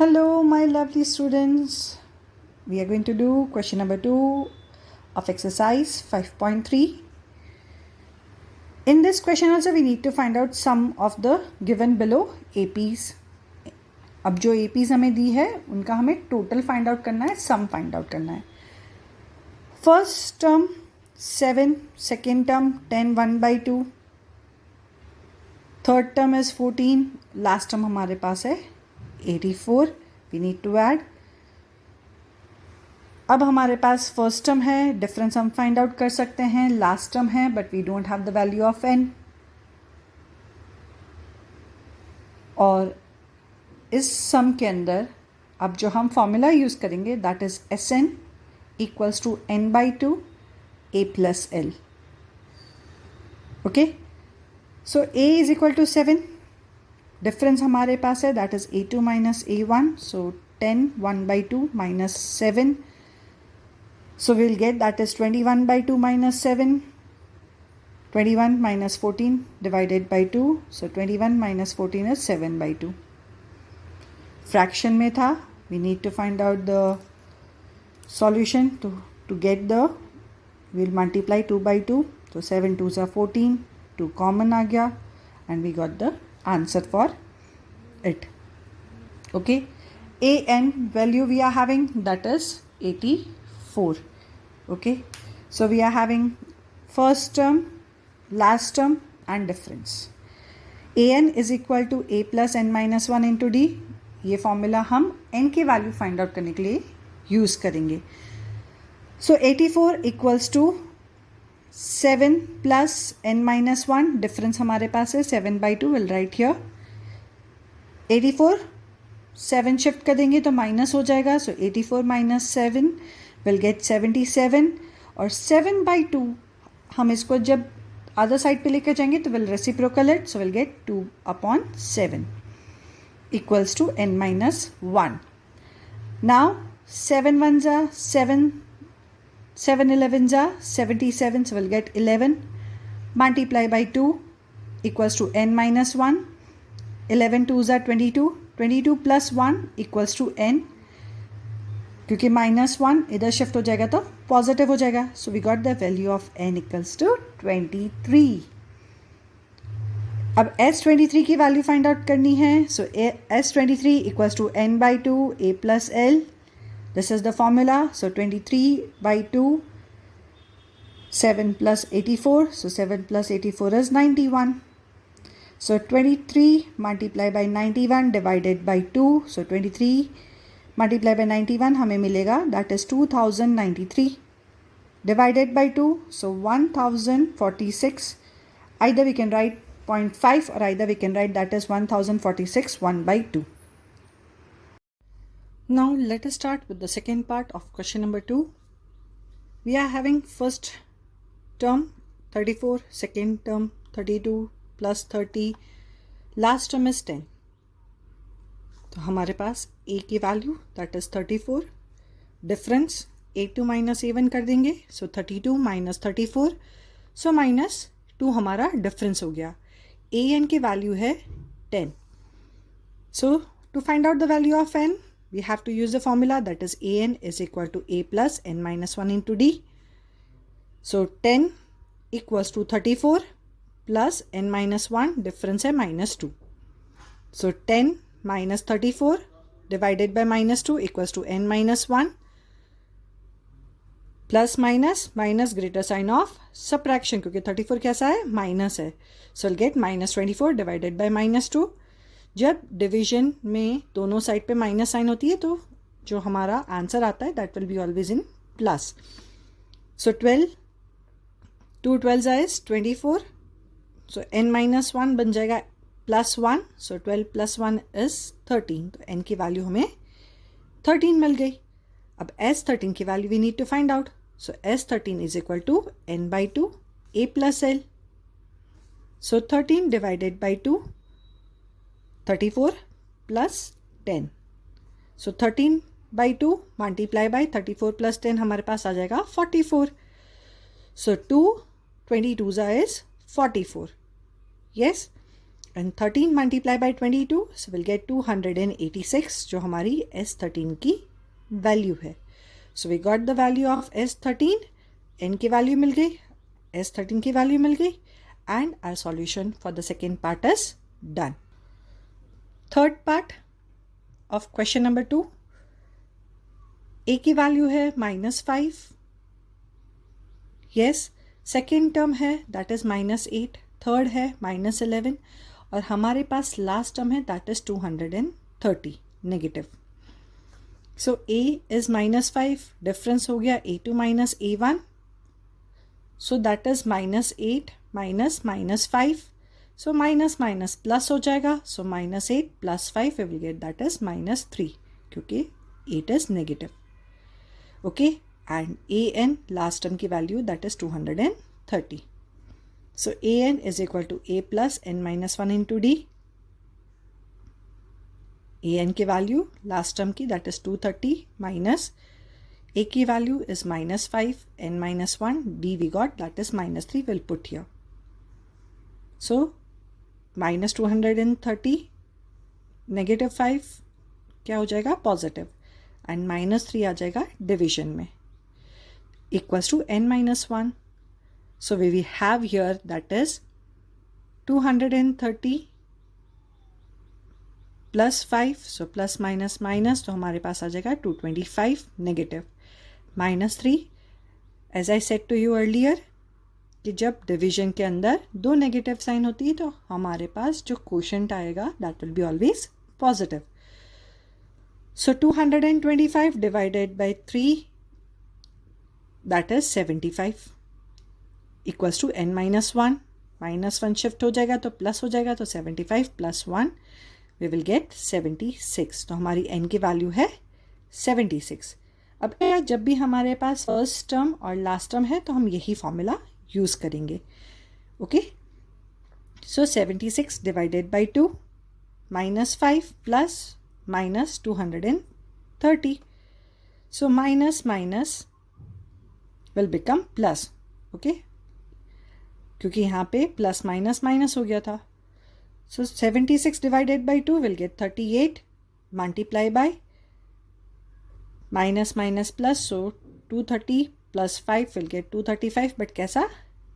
Hello, my lovely students. We are going to do question number 2 of exercise 5.3. In this question also we need to find out sum of the given below APs. अब जो APs हमें दी है उनका हमें total find out करना है, sum find out करना है. First term 7, second term 10 1/2, third term is 14, last term हमारे पास है 84. We need to add. अब हमारे पास फर्स्ट टर्म है, डिफरेंस हम फाइंड आउट कर सकते हैं. लास्ट टर्म है but we don't have the value of n. और इस सम के अंदर अब जो हम फॉर्मूला यूज करेंगे that is Sn equals to n/2 a plus l. Okay, so a is equal to 7. Difference हमारे पास है that is a2 minus a1. So 10 1/2 minus 7. So we'll get that is 21/2 minus 7. 21 minus 14 divided by 2. So 21 minus 14 is 7/2. Fraction में था. We need to find out the solution to get the. We'll multiply 2/2. So 7 2s are 14. 2 common आ गया and we got the answer for it. Okay. A n value we are having that is 84. Okay, so we are having first term, last term and difference. an is equal to a plus n minus 1 into d. ये formula हम n की value find out करने के लिए use करेंगे. So 84 equals to 7 plus n minus 1. Difference हमारे पास है 7/2. Will write here 84. 7 शिफ्ट कर देंगे तो माइनस हो जाएगा. सो 84 माइनस 7 विल गेट 77. और 7/2 हम इसको जब अदर साइड पे लेकर जाएंगे तो will reciprocal it. So will get 2/7 equals to n minus 1. Now 7 1s are 7, 7 11s are 77. So we'll get 11 multiply by 2 equals to n minus 1. 11 2s are 22. 22 plus 1 equals to n. क्योंकि -1 इधर shift हो जाएगा तो positive हो जाएगा. So we got the value of n equals to 23. अब S23 की value find out करनी है. So S23 equals to n/2 a plus l. This is the formula. So 23/2 7 plus 84. So 7 plus 84 is 91. So 23 multiplied by 91 divided by 2. So 23 multiplied by 91 हमें मिलेगा that is 2093 divided by 2. So 1046. Either we can write 0.5 or either we can write that is 1046 1/2. Now let us start with the second part of question number 2. We are having first term 34, second term 32 plus 30, last term is 10. तो हमारे पास a की value that is 34. Difference a2 minus a1 कर देंगे. सो 32 minus 34. सो -2 हमारा difference हो गया. an की value है 10. So to find out the value of n we have to use the formula that is an is equal to a plus n minus 1 into d. So 10 equals to 34 plus n minus 1. Difference है -2. So 10 minus 34 divided by -2 equals to n minus 1. Plus minus greater sign of subtraction क्योंकि 34 कैसा है minus है. So will get -24 divided by -2. जब division में दोनों side पे minus sign होती है तो जो हमारा आंसर आता है that will be always in plus. So 12 2 12 is 24. So n minus 1 बन जाएगा +1. सो 12 + 1 इज 13. तो n की वैल्यू हमें 13 मिल गई. अब S13 की value we need to find out. So S13 is equal to n/2 a plus l. So 13 divided by 2 34 plus 10. So 13/2 multiply by 34 plus 10 हमारे पास आ जाएगा 44. So 2 22s is 44. Yes. and 13 multiply by 22, so we'll get 286 जो हमारी S13 की value है. So we got the value of S13, n की value मिल गई, S13 की value मिल गई, and our solution for the second part is done. Third part of question number 2, a की value है -5, yes, सेकेंड टर्म है that is -8, third है -11 और हमारे पास लास्ट टर्म है that is 230 negative. So a is -5, difference हो गया a2 minus a1, so that is -8 minus -5, so minus minus plus हो जाएगा, so -8 + 5 we will get that is -3 क्योंकि 8 is negative. Okay, and an last term की value that is 230. So an is equal to a plus n minus 1 into d. an की value last term की that is 230 minus a की value is -5, n minus 1, d we got that is -3, we'll put here. So -230 -5 क्या हो जाएगा positive and -3 आ जाएगा division में equals to n minus 1. So we have here that is 230 plus 5. So plus minus minus तो हमारे पास आ जाएगा 225 negative -3. As I said to you earlier कि जब डिवीजन के अंदर दो नेगेटिव साइन होती है तो हमारे पास जो क्वोशंट आएगा that will be always positive. So 225 divided by 3 that is 75 equals to n minus 1. -1 shift हो जाएगा तो प्लस हो जाएगा तो 75 + 1 we will get 76. तो हमारी n की वैल्यू है 76. अब जब भी हमारे पास फर्स्ट टर्म और लास्ट टर्म है तो हम यही फॉर्मूला यूज़ करेंगे. Okay, so 76 divided by 2 -5 plus -230. So minus minus will become plus. Okay, क्योंकि यहाँ पे प्लस माइनस माइनस हो गया था. सो 76 divided by 2 will get 38 multiply by minus minus plus, so 230 + 5 will get 235, but कैसा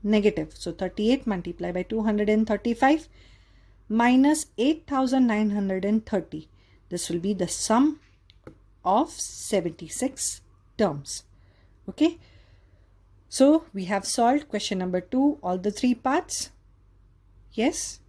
negative. So 38 multiply by 235 minus 8930. This will be the sum of 76 terms. Okay. So we have solved question number 2, all the 3 parts. Yes.